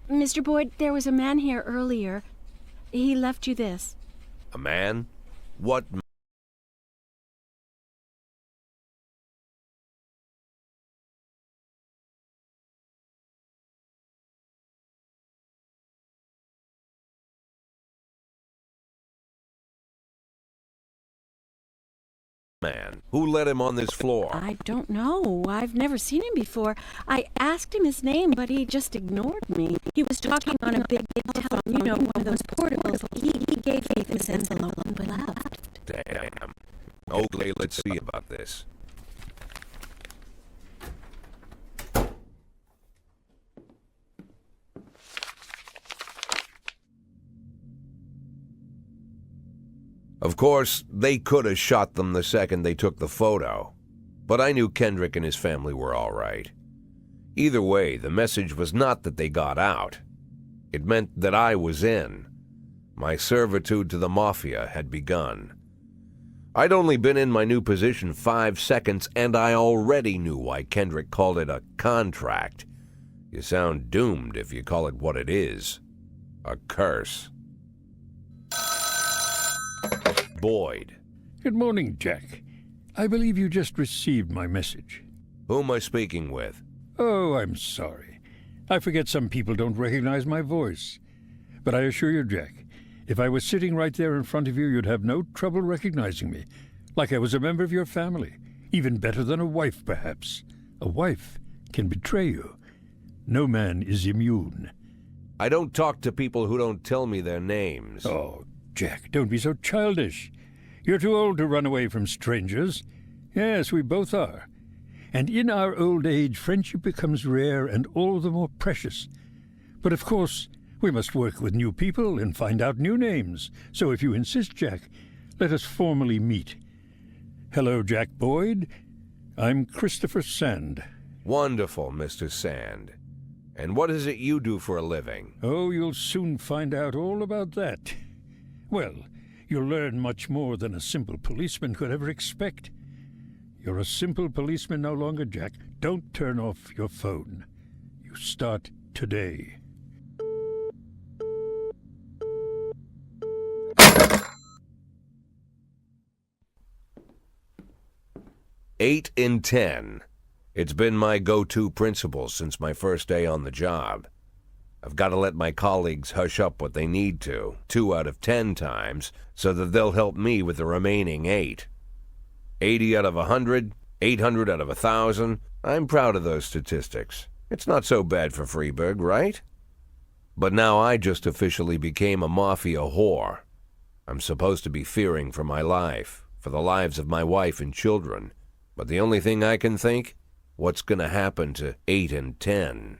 Mr. Boyd, there was a man here earlier. He left you this. A man? What man? Who let him on this floor? I don't know. I've never seen him before. I asked him his name, but he just ignored me. He was talking on a big telephone, you know, one of those portables. He gave me this envelope and left. Damn. Okay, let's see about this. Of course, they could have shot them the second they took the photo, but I knew Kendrick and his family were all right. Either way, the message was not that they got out. It meant that I was in. My servitude to the Mafia had begun. I'd only been in my new position 5 seconds, and I already knew why Kendrick called it a contract. You sound doomed if you call it what it is. A curse. Boyd. Good morning, Jack. I believe you just received my message. Who am I speaking with? Oh, I'm sorry. I forget some people don't recognize my voice. But I assure you, Jack, if I was sitting right there in front of you, you'd have no trouble recognizing me. Like I was a member of your family. Even better than a wife, perhaps. A wife can betray you. No man is immune. I don't talk to people who don't tell me their names. Oh, Jack, don't be so childish. You're too old to run away from strangers. Yes, we both are. And in our old age, friendship becomes rare and all the more precious. But of course, we must work with new people and find out new names. So if you insist, Jack, let us formally meet. Hello, Jack Boyd. I'm Christopher Sand. Wonderful, Mr. Sand. And what is it you do for a living? Oh, you'll soon find out all about that. Well, you'll learn much more than a simple policeman could ever expect. You're a simple policeman no longer, Jack. Don't turn off your phone. You start today. Eight in 10. It's been my go-to principle since my first day on the job. I've got to let my colleagues hush up what they need to, 2 out of 10 times, so that they'll help me with the remaining 8. 80 out of 100, 800 out of 1,000. I'm proud of those statistics. It's not so bad for Freiburg, right? But now I just officially became a mafia whore. I'm supposed to be fearing for my life, for the lives of my wife and children. But the only thing I can think, what's going to happen to 8 and 10?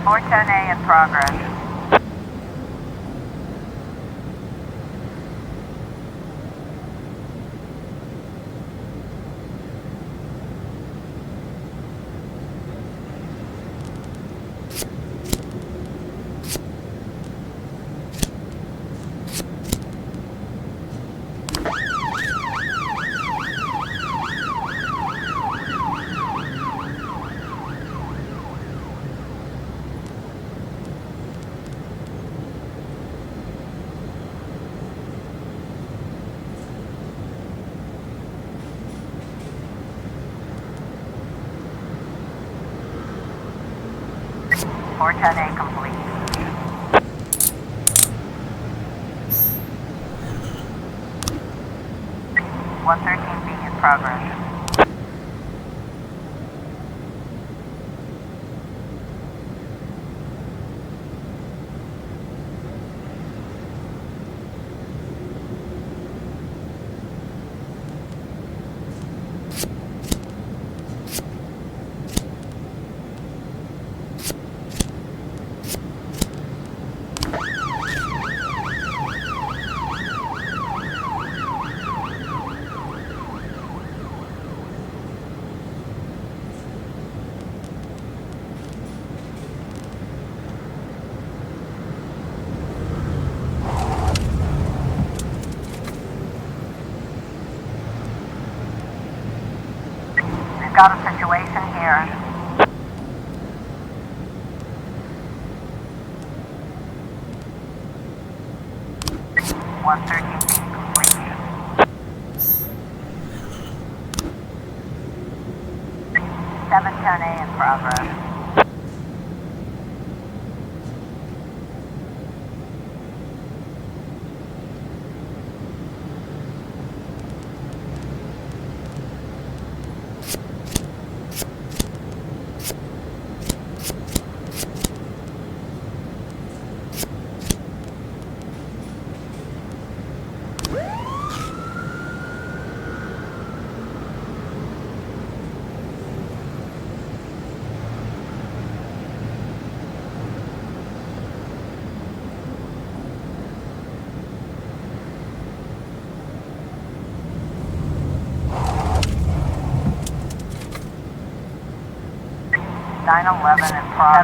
410A in progress. A complete. 113B in progress. Got a situation here. Complete. 710A in progress. Nine 11 in progress.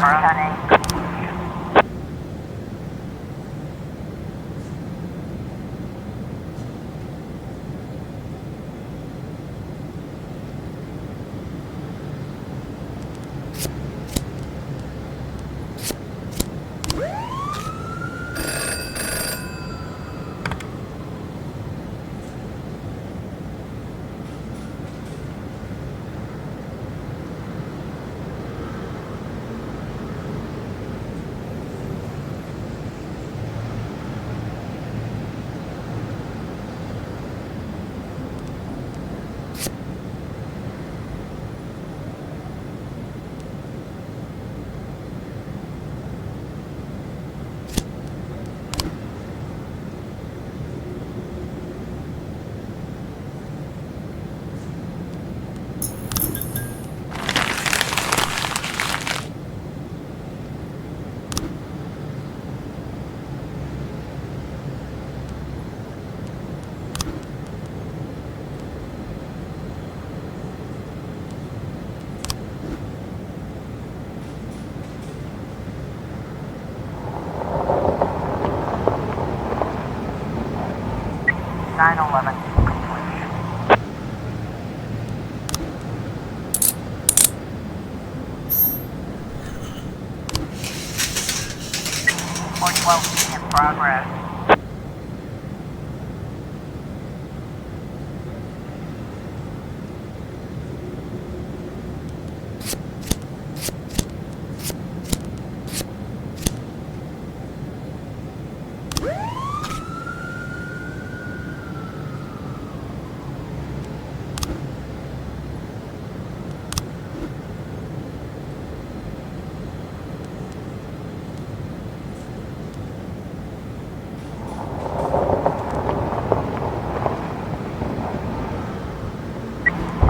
Progress.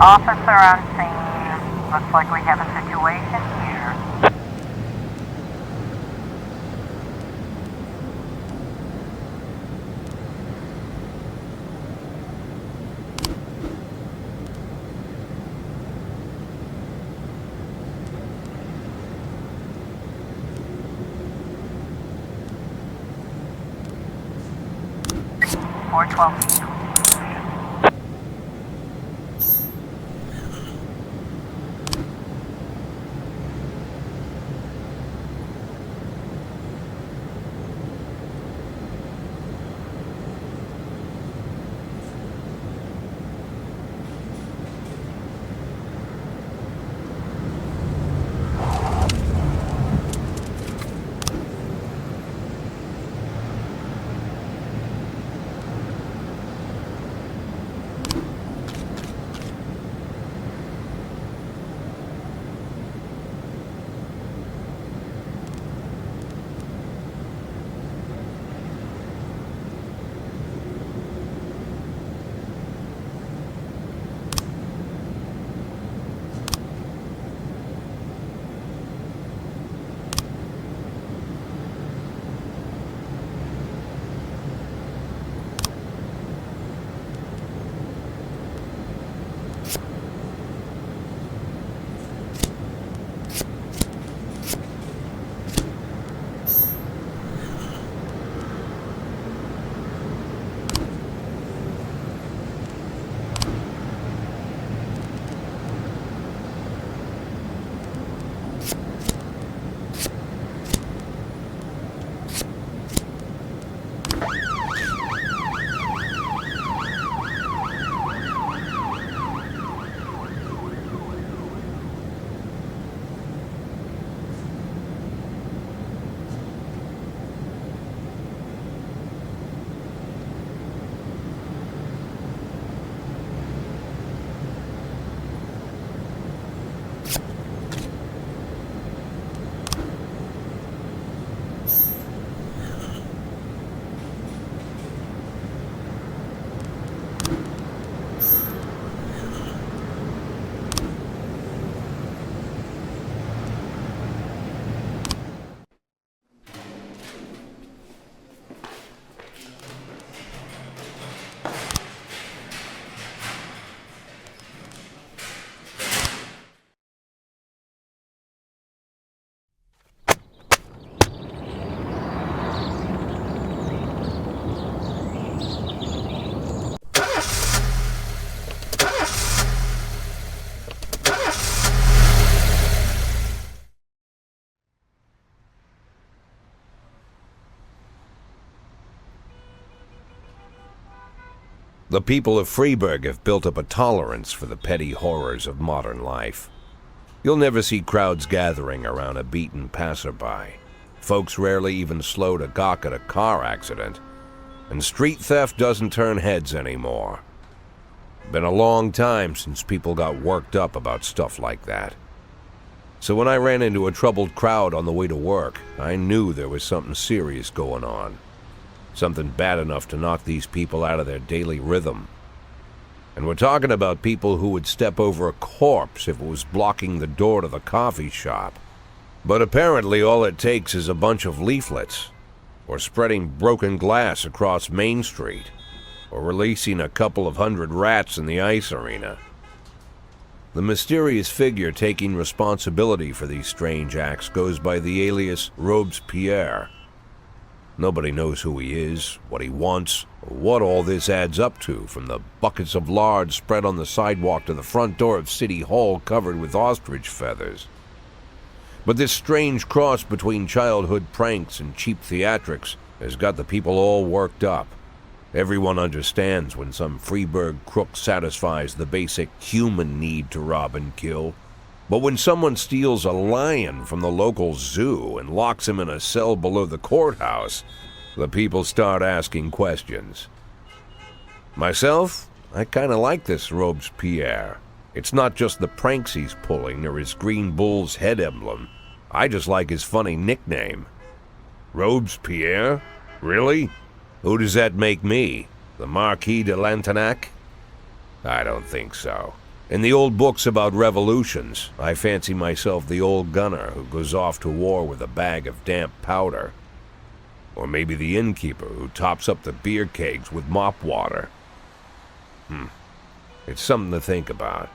Officer on scene. Looks like we have a situation here. 412. The people of Freiburg have built up a tolerance for the petty horrors of modern life. You'll never see crowds gathering around a beaten passerby. Folks rarely even slow to gawk at a car accident. And street theft doesn't turn heads anymore. Been a long time since people got worked up about stuff like that. So when I ran into a troubled crowd on the way to work, I knew there was something serious going on. Something bad enough to knock these people out of their daily rhythm. And we're talking about people who would step over a corpse if it was blocking the door to the coffee shop. But apparently all it takes is a bunch of leaflets, or spreading broken glass across Main Street, or releasing a couple of hundred rats in the ice arena. The mysterious figure taking responsibility for these strange acts goes by the alias Robes Pierre. Nobody knows who he is, what he wants, or what all this adds up to, from the buckets of lard spread on the sidewalk to the front door of City Hall covered with ostrich feathers. But this strange cross between childhood pranks and cheap theatrics has got the people all worked up. Everyone understands when some Freiburg crook satisfies the basic human need to rob and kill. But when someone steals a lion from the local zoo and locks him in a cell below the courthouse, the people start asking questions. Myself, I kinda like this Robes Pierre. It's not just the pranks he's pulling or his green bull's head emblem. I just like his funny nickname. Robes Pierre? Really? Who does that make me? The Marquis de Lantenac? I don't think so. In the old books about revolutions, I fancy myself the old gunner who goes off to war with a bag of damp powder. Or maybe the innkeeper who tops up the beer kegs with mop water. It's something to think about.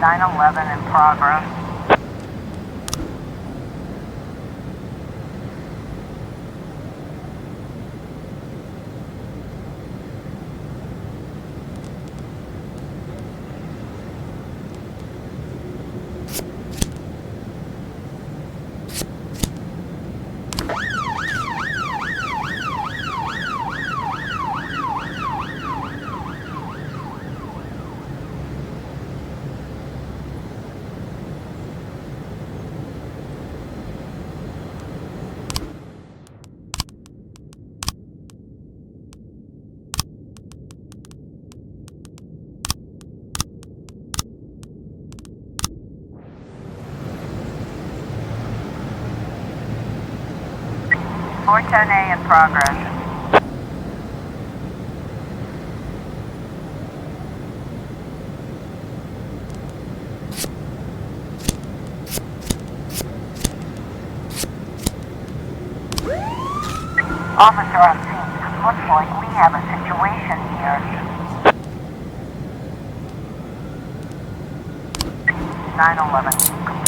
911 in progress. .410A in progress. Officer on scene. Looks like we have a situation here. 911 complete.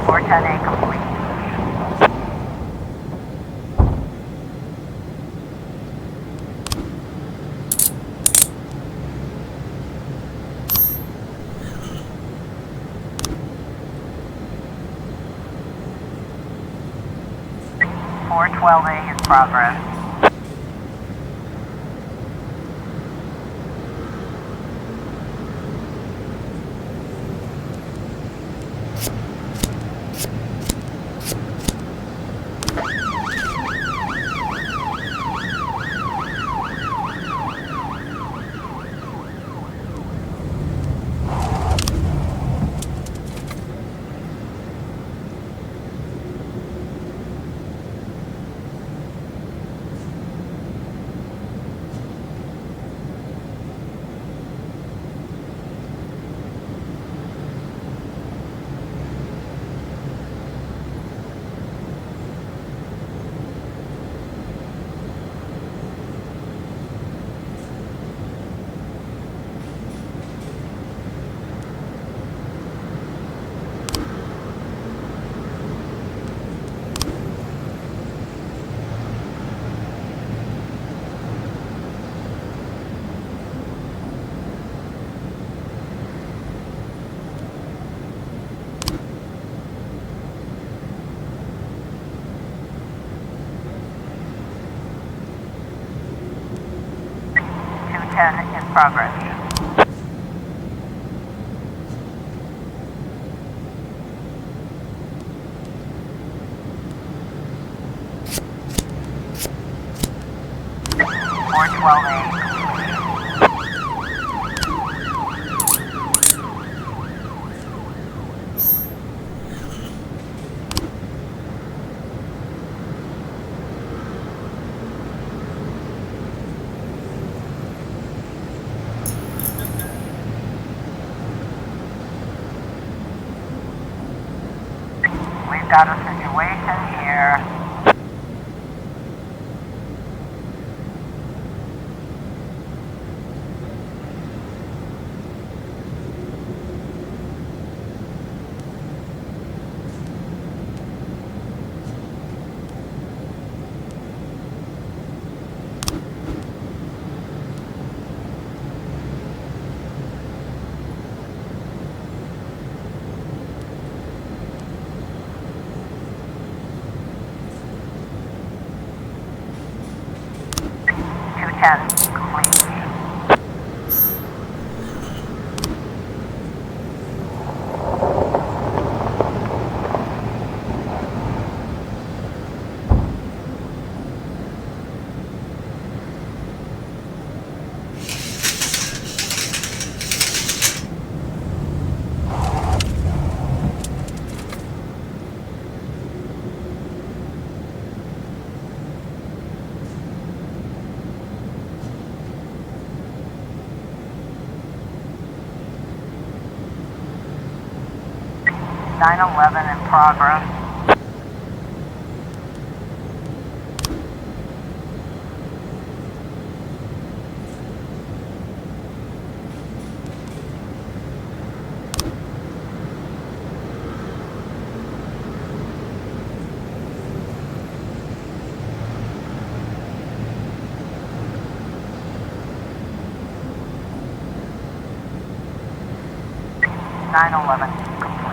.410A complete. .412A in progress. .210 in progress. .412A. We've got a situation here. 9/11 in progress. Complete.